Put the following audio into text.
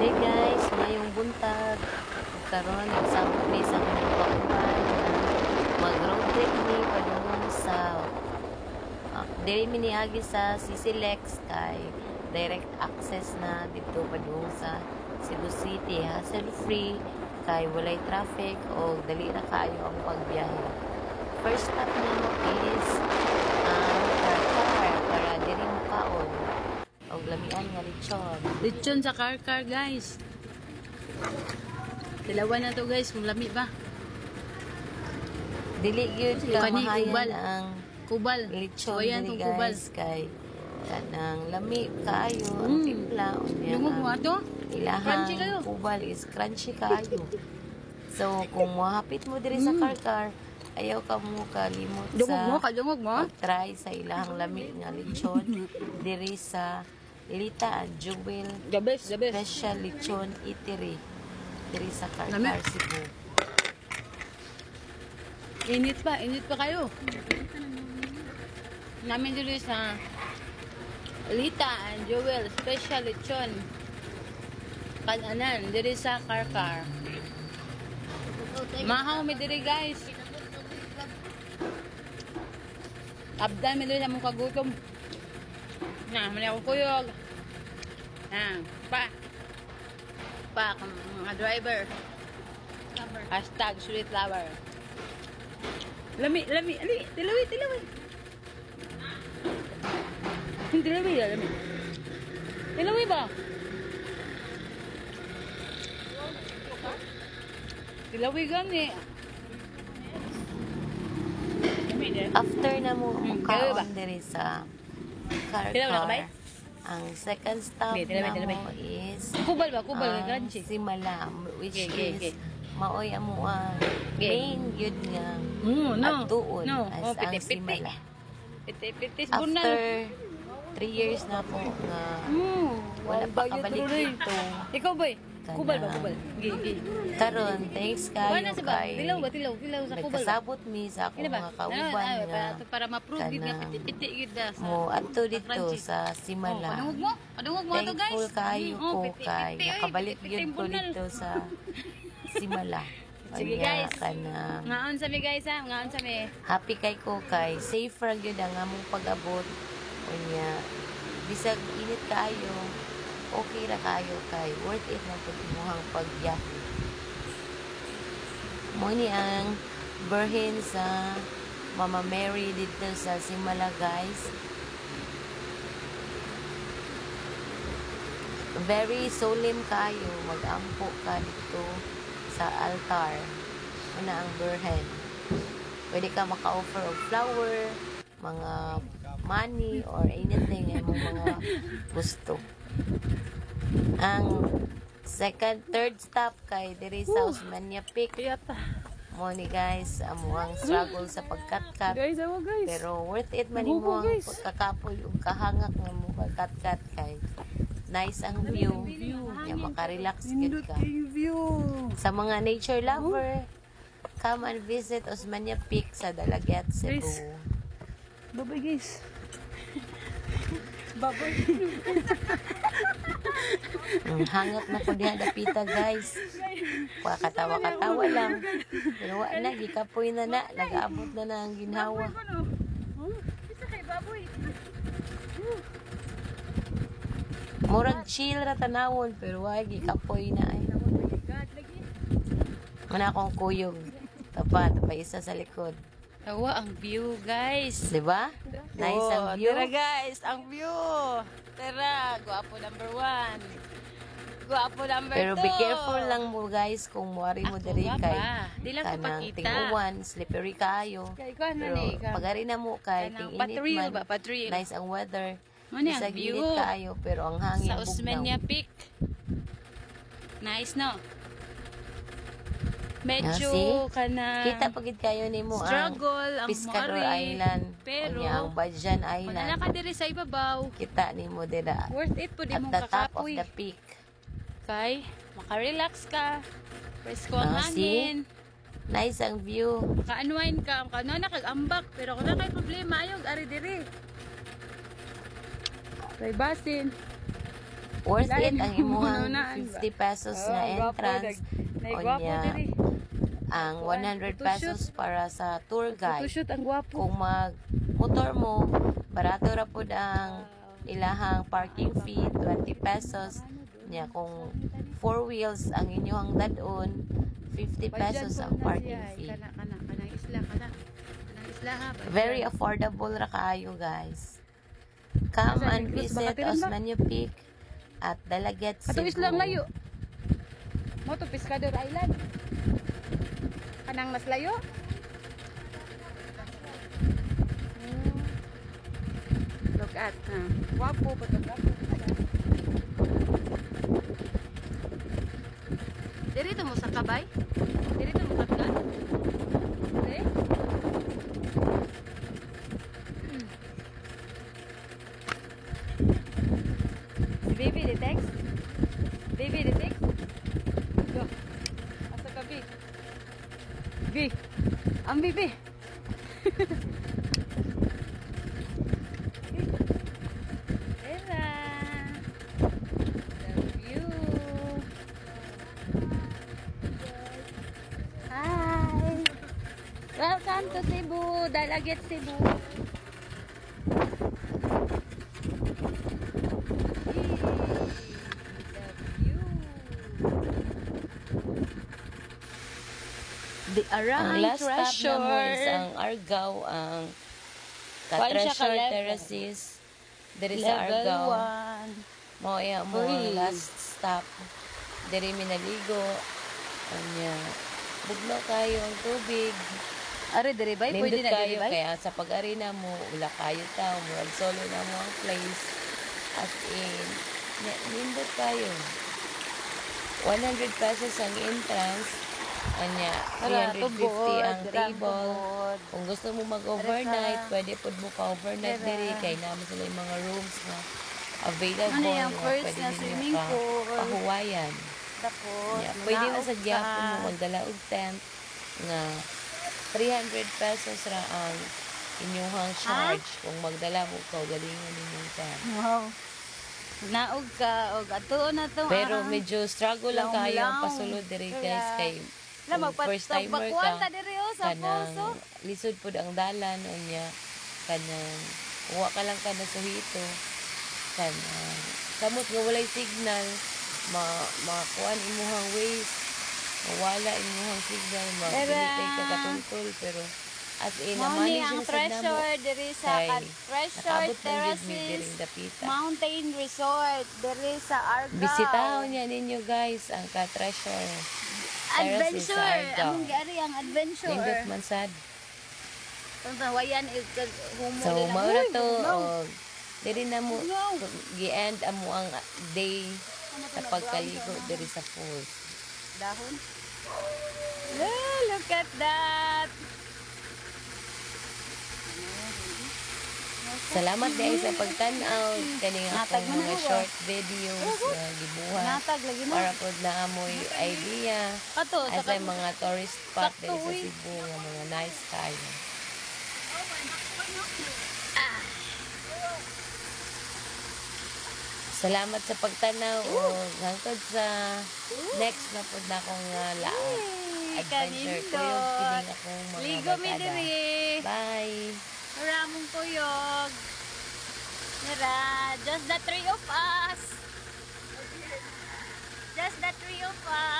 Hey guys, ngayong buntag, karon nagsabot mi sa akong kauban mag-road trip ni padung sa diri mi niagi sa CCLEX kay direct access na dito padung sa Cebu City, hassle free kay walay traffic o dali ra kaayo ang pagbiyahe. First stop nimo is Karkar para diri mo kaon og lamian nga lechon. Lechon sa Karkar, guys. Dalawa na to, guys. Kung lami ba? Dili gyud ka Kani, mahayan kubal. ang Kubal. lechon So, ayan dili tong kubal. guys kay kanang lami kaayo ang timpla unya Lungog mo ato? Crunchy kayo. ilahang kubal is crunchy kaayo. So kung mohapit mo diri sa Karkar, ayaw ka mo kalimot Dungog mo, sa kadungog mo. try sa ilahang lami nga lechon diri sa Lita and Jewel The best, the best. Special Lechon Eatery diri sa Karkar, Lami. Cebu. Init pa kayo. Namin dito sa Lita and Joel Special Lechon. Kananan, diri sa Karkar. Mahaw mi diri, guys. Abdan mi diri sa mong kagutom. Na, mali ako kuyog. Pa, mga driver. Hashtag sweet lover. Lami, ali, tilawi. Lami. Tilawi ba? Tilawi gani. After na mo kaya ba? kaon diri sa Kailan na ka ba? Karkar, ang second stop Hindi, na tilabay. mo is Kubal ba? Kubal, ang crunchy. Simala, which Okay. is maoy amo ang Okay. main yun nga No. atuon No. as Oh, ang piti-piti. Simala. Pitis After bunal. 3 years na po nga wala pa kabalik dito. Ikaw boy. Kubal ba? Kana- Kubal. Gigi. Karon thanks Wala kayo sa ba? kay Tilaw sa kubal. nagkasabot mi sa akong Kina ba? mga kauban nga Para ma-prove gid nga kanang piti-piti gid da sa. mo adto dito crunchy. sa Simala. Padungog mo? Padungog mo to, guys. Thankful kayo ko piti-piti, kay oy, nakabalik piti-piti yun ko bunal. dito sa Simala. Sige, Anya, guys. kanang Ngaon sa mi guys ha, ngaon sa mi. happy kay ko kay safe ra gyud ang among pag-abot. Unya bisag init kaayo, okay ra kayo kay worth it na pud imuhang pagbiyahe. Mo ni ang birhen sa Mama Mary dito sa Simala, guys. Very solemn kayo, mag-ampo ka dito sa altar. Una ang birhen. Pwede ka maka-offer of flower, mga money, or anything ay mong mga gusto. Ang third stop kay diri sa Osmania Peak. Kiyata. Mo ni guys, amo ang struggle sa pagkat-kat. Guys, ako guys. Pero worth it man Nagubo, mo ang guys. pagkakapoy ug kahangak nga mo pagkat-kat kay nice ang view. Ya maka-relax gid ka. view. Sa mga nature lover, come and visit Osmania Peak sa Dalaget, Cebu. Guys. Bye-bye guys. Bye-bye. Hangat na ko diha dapita, guys. Katawa-katawa lang. Pero wa na gikapoy na nag-aabot na ang ginhawa. Isa kay baboy. Murag chill ra tanawon pero wa gikapoy na ay. God lagi. Mana akong kuyog. Tapat, pa isa sa likod. Tawa ang view, guys. Di ba? Nice ang view. Tara guys, ang view. Tara, guwapo number 1. Guwapo number 2. Pero be careful lang mo, guys, kung muari mo diri kay Di lang ko kanang pakita. tinguwan, slippery kayo. Kay ko Pero ni ka. pagari na mo kay Kanang ting init patril man. ba? Patril. Nice ang weather. Ano yung Bisag view? init kayo pero ang hangin Sa Osmania bugnaw. Peak. Nice, no? Ah, Medyo see? kana Kita pagid kayo nimo struggle ang ang Piscador Moari. Island. Pero Unya ang Bajan wala Island. ka diri sa ibabaw. Kita nimo dira Worth it po di at mong the top of kakapoy. the peak. Kay maka-relax ka. Presko ang Ah, see? hangin. Nice ang view. Maka-unwind ka. Kano na kag-ambak. Pero kung na kay problema, ayog, ari diri. Kay basin. Worth it Lain, ang imuhang unaan ba? 50 pesos Oh, na ang gwapo, entrance. Naigwapo Onya, diri. ang 100 pesos para sa tour guide. Photoshoot ang gwapo. Kung mag motor mo, barato ra pud ang ilahang parking fee, 20 pesos. Nya kung 4 wheels ang inyong dadon, 50 pesos ang parking fee. Kanang isla kanang isla ha. Very affordable ra kaayo, guys. Come Asa, and Negros, visit Bakatiran ba? Osmeña Peak at Dalaget, Ato Cebu. islang layo. Mo to Pescador Island. Kanang mas layo. Look at, wapo pa to. Dito mo sa kabay? Dito mo sa kabay? Okay? Si baby di text? Baby di text? Go. Asa ka, B? B. Ang baby. Ella. Love you. Hi. Welcome to Cebu. Dalaget Cebu. The Arang ang last stop na mo Treasure. is ang Argao, ang Kuan siya ka Treasure level. Terraces. Diri sa Level Argao. 1. Mao iya mo Uy. ang last stop. Diri mi naligo. Anya, bugno kayo ang tubig. Are dire bay pwede Nindot na kayo dire bay. kaya sa pag-arena mo, wala kayo tao, murag solo na mo ang place. As in, nindot kayo. 100 pesos ang entrance. Anya, 350 ang table. Kung gusto mo mag-overnight, pwede po mo ka-overnight diri kay naman sila yung mga rooms na available Ano yung nga first pwede na ninyo swimming pool? pahuwayan. Tapos, Yeah, pwede na sa Gyapon mo magdala og tent nga 300 pesos ra ang inyong charge kung magdala mo ka galingon ninyong tent. Wow. Naog ka og ato na to. Pero medyo struggle lang kayo ang Laom-laom. pasulod diri Kaya, guys kay La kung first timer magpakuan ta ka dire sa kanang puso. lisod pud ang dalan unya kanang uwa ka lang kana suhito kanang kamot nga walay signal makuan imuhang ways mawala imuhang signal mabilitay ka katultol pero as in Mao ni manage ang na sad namo treasure diri sa kay Treasure nakabot man jud mi Terraces diring dapita. Mountain Resort diri sa Argao. Bisitahon niya ninyo guys ang ka-treasure Terraces sa Adventure. Argao. Among gari ang adventure. Nindot man sad. Kung tawayan humo So, nila. maura Uy, to, no. diri na mo, No. gi-end amo ang day sa pagkaligo diri sa falls. Dahon. Look at that. Salamat dahil sa pagtanaw kaning Natag akong mo na mga ako, short videos na gibuhat Natag lagi mo. para pod na amoy idea Ato, as ay mga tourist spot sakto, diri sa uy. Cebu nga mga nice kayo. Salamat sa pagtanaw o hangtod sa next na pod na akong laot. Adventure Kanindo. kuyog kining akong mga Ligo mi barkada. diri. Bye! Maraming kuyog. Nara, just the three of us. Just the three of us.